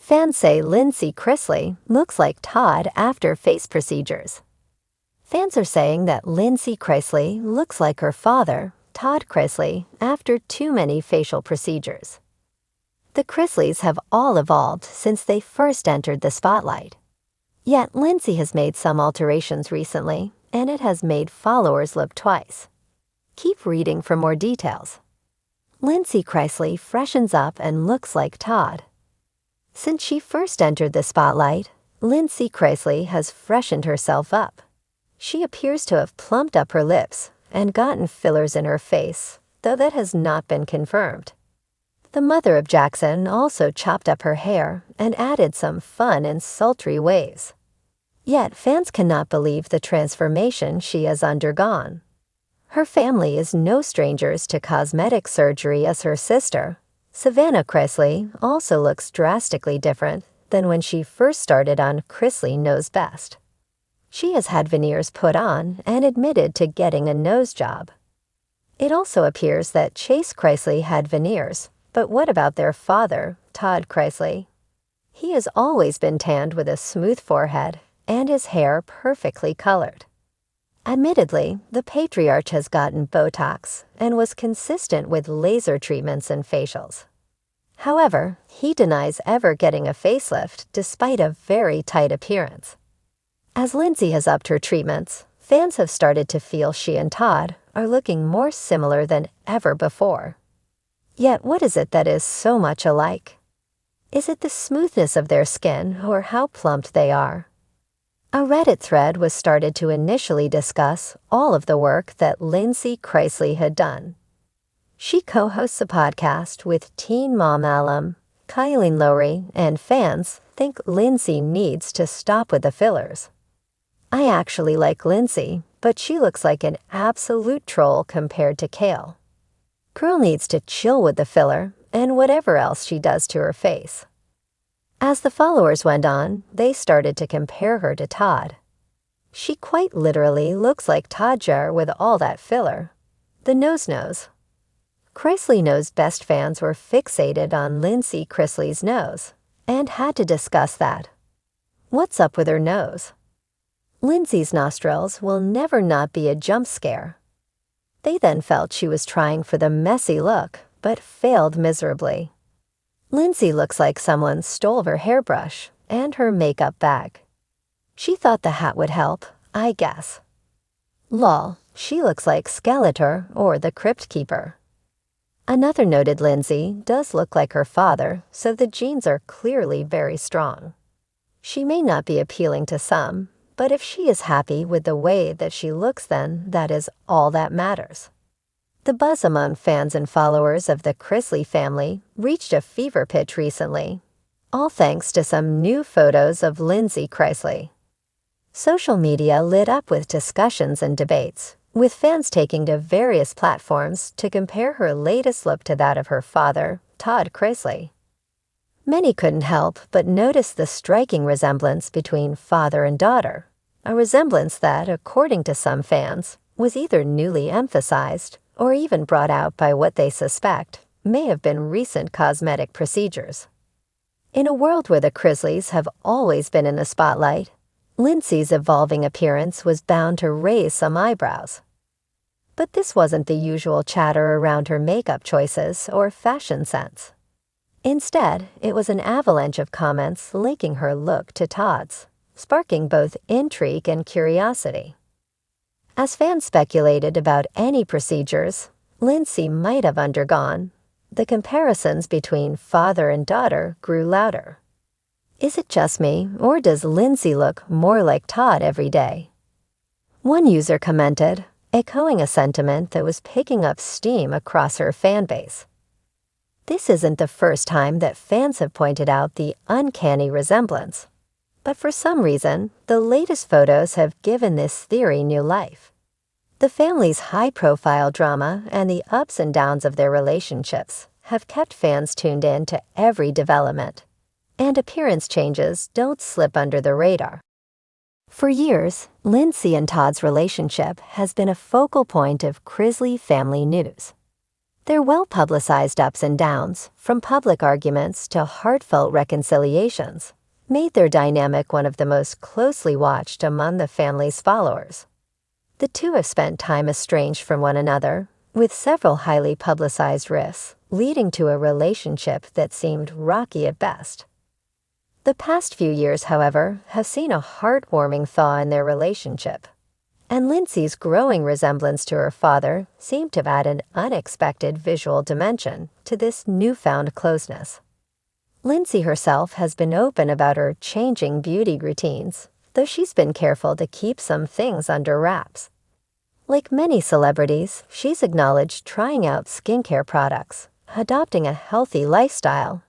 Fans say Lindsie Chrisley looks like Todd after face procedures. Fans are saying that Lindsie Chrisley looks like her father, Todd Chrisley, after too many facial procedures. The Chrisleys have all evolved since they first entered the spotlight. Yet Lindsie has made some alterations recently, and it has made followers look twice. Keep reading for more details. Lindsie Chrisley freshens up and looks like Todd. Since she first entered the spotlight, Lindsie Chrisley has freshened herself up. She appears to have plumped up her lips and gotten fillers in her face, though that has not been confirmed. The mother of Jackson also chopped up her hair and added some fun and sultry waves. Yet fans cannot believe the transformation she has undergone. Her family is no strangers to cosmetic surgery, as her sister, Savannah Chrisley, also looks drastically different than when she first started on Chrisley Knows Best. She has had veneers put on and admitted to getting a nose job. It also appears that Chase Chrisley had veneers, but what about their father, Todd Chrisley? He has always been tanned with a smooth forehead and his hair perfectly colored. Admittedly, the patriarch has gotten Botox and was consistent with laser treatments and facials. However, he denies ever getting a facelift despite a very tight appearance. As Lindsie has upped her treatments, fans have started to feel she and Todd are looking more similar than ever before. Yet what is it that is so much alike? Is it the smoothness of their skin or how plumped they are? A Reddit thread was started to initially discuss all of the work that Lindsie Chrisley had done. She co-hosts a podcast with teen mom alum Kylie Lowry, and fans think Lindsie needs to stop with the fillers. I actually like Lindsie, but she looks like an absolute troll compared to Kale. Girl needs to chill with the filler and whatever else she does to her face. As the followers went on, they started to compare her to Todd. She quite literally looks like Todd Jar with all that filler. The nose. Chrisley Knows Best fans were fixated on Lindsie Chrisley's nose and had to discuss that. What's up with her nose? Lindsie's nostrils will never not be a jump scare. They then felt she was trying for the messy look, but failed miserably. Lindsie looks like someone stole her hairbrush and her makeup bag. She thought the hat would help, I guess. Lol, she looks like Skeletor or the Crypt Keeper. Another noted Lindsie does look like her father, so the genes are clearly very strong. She may not be appealing to some, but if she is happy with the way that she looks, then that is all that matters. The buzz among fans and followers of the Chrisley family reached a fever pitch recently, all thanks to some new photos of Lindsie Chrisley. Social media lit up with discussions and debates, with fans taking to various platforms to compare her latest look to that of her father, Todd Chrisley. Many couldn't help but notice the striking resemblance between father and daughter, a resemblance that, according to some fans, was either newly emphasized or even brought out by what they suspect may have been recent cosmetic procedures. In a world where the Chrisleys have always been in the spotlight, Lindsie's evolving appearance was bound to raise some eyebrows. But this wasn't the usual chatter around her makeup choices or fashion sense. Instead, it was an avalanche of comments linking her look to Todd's, sparking both intrigue and curiosity. As fans speculated about any procedures Lindsie might have undergone, the comparisons between father and daughter grew louder. Is it just me, or does Lindsie look more like Todd every day? One user commented, echoing a sentiment that was picking up steam across her fanbase. This isn't the first time that fans have pointed out the uncanny resemblance, but for some reason, the latest photos have given this theory new life. The family's high-profile drama and the ups and downs of their relationships have kept fans tuned in to every development, and appearance changes don't slip under the radar. For years, Lindsie and Todd's relationship has been a focal point of Chrisley family news. Their well-publicized ups and downs, from public arguments to heartfelt reconciliations, made their dynamic one of the most closely watched among the family's followers. The two have spent time estranged from one another, with several highly publicized rifts, leading to a relationship that seemed rocky at best. The past few years, however, have seen a heartwarming thaw in their relationship, and Lindsie's growing resemblance to her father seemed to add an unexpected visual dimension to this newfound closeness. Lindsie herself has been open about her changing beauty routines, though she's been careful to keep some things under wraps. Like many celebrities, she's acknowledged trying out skincare products, adopting a healthy lifestyle,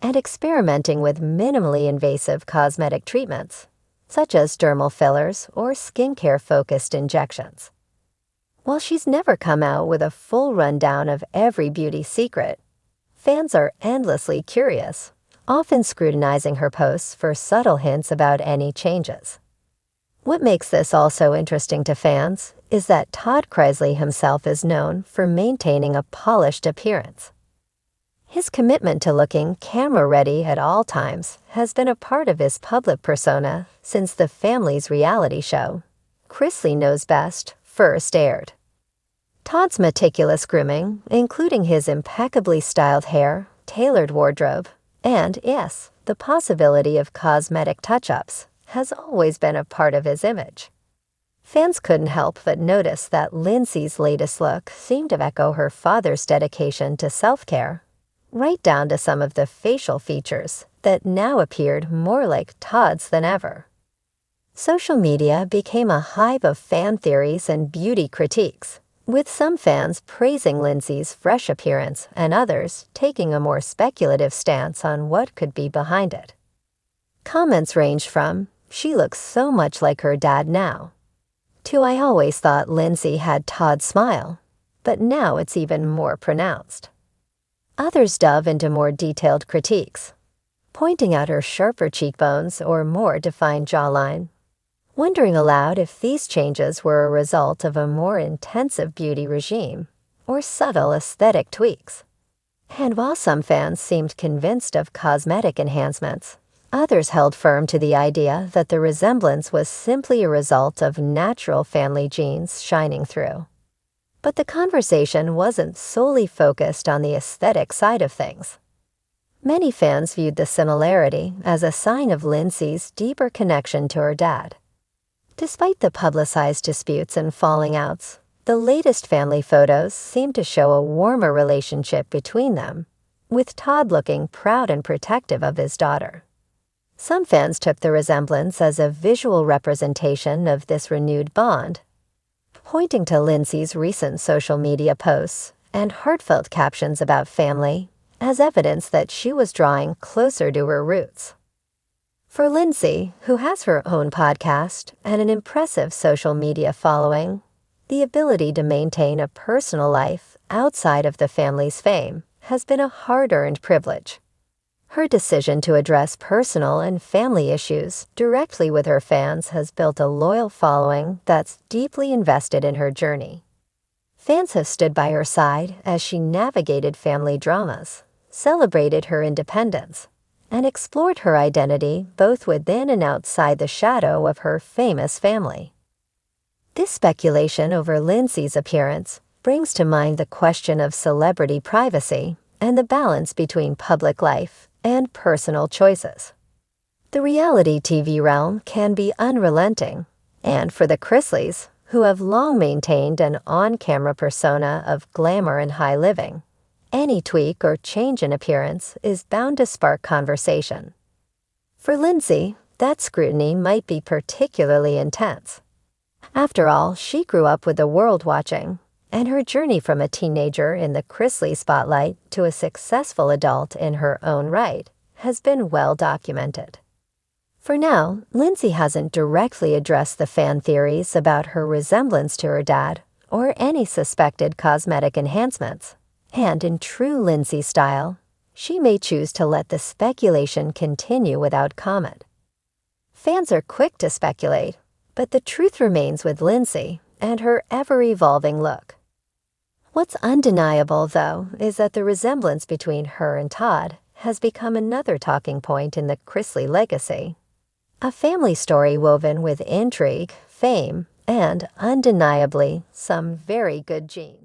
and experimenting with minimally invasive cosmetic treatments, such as dermal fillers or skincare-focused injections. While she's never come out with a full rundown of every beauty secret, fans are endlessly curious, often scrutinizing her posts for subtle hints about any changes. What makes this also interesting to fans is that Todd Chrisley himself is known for maintaining a polished appearance. His commitment to looking camera-ready at all times has been a part of his public persona since the family's reality show, Chrisley Knows Best, first aired. Todd's meticulous grooming, including his impeccably styled hair, tailored wardrobe, and, yes, the possibility of cosmetic touch-ups, has always been a part of his image. Fans couldn't help but notice that Lindsie's latest look seemed to echo her father's dedication to self-care, right down to some of the facial features that now appeared more like Todd's than ever. Social media became a hive of fan theories and beauty critiques, with some fans praising Lindsie's fresh appearance and others taking a more speculative stance on what could be behind it. Comments ranged from, "She looks so much like her dad now," to "I always thought Lindsie had Todd's smile, but now it's even more pronounced." Others dove into more detailed critiques, pointing out her sharper cheekbones or more defined jawline, wondering aloud if these changes were a result of a more intensive beauty regime or subtle aesthetic tweaks. And while some fans seemed convinced of cosmetic enhancements, others held firm to the idea that the resemblance was simply a result of natural family genes shining through. But the conversation wasn't solely focused on the aesthetic side of things. Many fans viewed the similarity as a sign of Lindsie's deeper connection to her dad. Despite the publicized disputes and falling outs, the latest family photos seem to show a warmer relationship between them, with Todd looking proud and protective of his daughter. Some fans took the resemblance as a visual representation of this renewed bond, pointing to Lindsie's recent social media posts and heartfelt captions about family as evidence that she was drawing closer to her roots. For Lindsie, who has her own podcast and an impressive social media following, the ability to maintain a personal life outside of the family's fame has been a hard-earned privilege. Her decision to address personal and family issues directly with her fans has built a loyal following that's deeply invested in her journey. Fans have stood by her side as she navigated family dramas, celebrated her independence, and explored her identity both within and outside the shadow of her famous family. This speculation over Lindsie's appearance brings to mind the question of celebrity privacy and the balance between public life and personal choices. The reality TV realm can be unrelenting, and for the Chrisleys, who have long maintained an on-camera persona of glamour and high living, any tweak or change in appearance is bound to spark conversation. For Lindsie, that scrutiny might be particularly intense. After all, she grew up with the world watching, and her journey from a teenager in the Chrisley spotlight to a successful adult in her own right has been well documented. For now, Lindsie hasn't directly addressed the fan theories about her resemblance to her dad or any suspected cosmetic enhancements, and in true Lindsie style, she may choose to let the speculation continue without comment. Fans are quick to speculate, but the truth remains with Lindsie and her ever-evolving look. What's undeniable, though, is that the resemblance between her and Todd has become another talking point in the Chrisley legacy. A family story woven with intrigue, fame, and, undeniably, some very good genes.